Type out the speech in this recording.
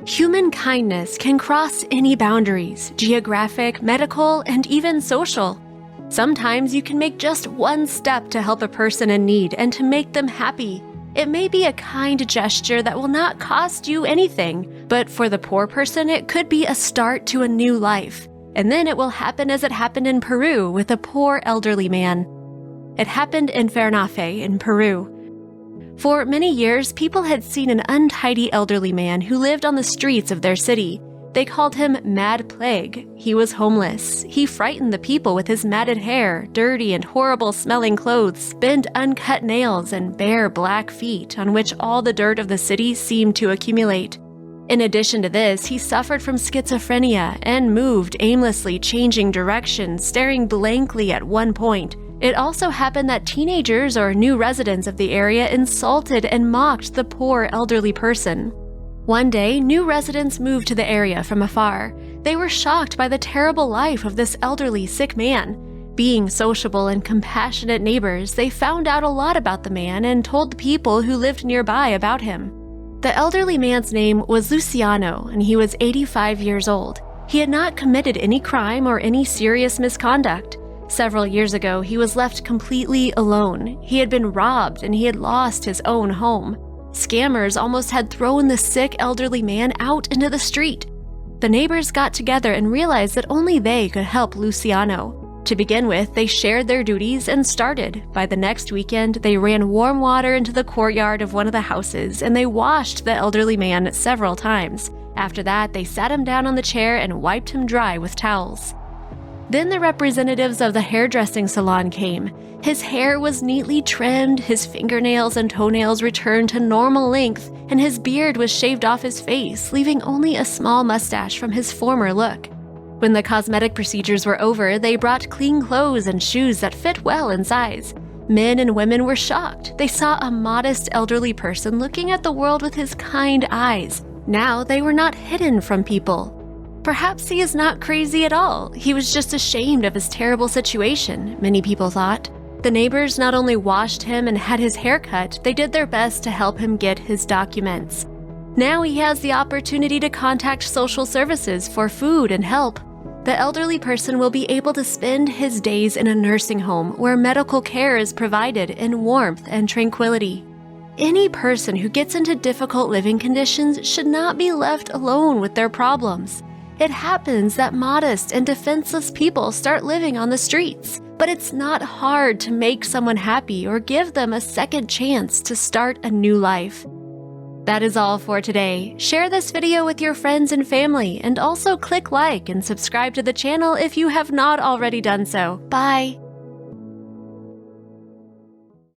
Human kindness can cross any boundaries, geographic, medical, and even social. Sometimes you can make just one step to help a person in need and to make them happy. It may be a kind gesture that will not cost you anything, but for the poor person, it could be a start to a new life. And then it will happen as it happened in Peru with a poor elderly man. It happened in Fernafe in Peru. For many years, people had seen an untidy elderly man who lived on the streets of their city. They called him Mad Plague. He was homeless. He frightened the people with his matted hair, dirty and horrible-smelling clothes, bent uncut nails, and bare black feet on which all the dirt of the city seemed to accumulate. In addition to this, he suffered from schizophrenia and moved aimlessly, changing direction, staring blankly at one point. It also happened that teenagers or new residents of the area insulted and mocked the poor elderly person. One day, new residents moved to the area from afar. They were shocked by the terrible life of this elderly, sick man. Being sociable and compassionate neighbors, they found out a lot about the man and told the people who lived nearby about him. The elderly man's name was Luciano, and he was 85 years old. He had not committed any crime or any serious misconduct. Several years ago, he was left completely alone. He had been robbed and he had lost his own home. Scammers almost had thrown the sick elderly man out into the street. The neighbors got together and realized that only they could help Luciano. To begin with, they shared their duties and started. By the next weekend, they ran warm water into the courtyard of one of the houses and they washed the elderly man several times. After that, they sat him down on the chair and wiped him dry with towels. Then the representatives of the hairdressing salon came. His hair was neatly trimmed, his fingernails and toenails returned to normal length, and his beard was shaved off his face, leaving only a small mustache from his former look. When the cosmetic procedures were over, they brought clean clothes and shoes that fit well in size. Men and women were shocked. They saw a modest elderly person looking at the world with his kind eyes. Now they were not hidden from people. Perhaps he is not crazy at all. He was just ashamed of his terrible situation, many people thought. The neighbors not only washed him and had his hair cut, they did their best to help him get his documents. Now he has the opportunity to contact social services for food and help. The elderly person will be able to spend his days in a nursing home where medical care is provided in warmth and tranquility. Any person who gets into difficult living conditions should not be left alone with their problems. It happens that modest and defenseless people start living on the streets, but it's not hard to make someone happy or give them a second chance to start a new life. That is all for today. Share this video with your friends and family, and also click like and subscribe to the channel if you have not already done so. Bye!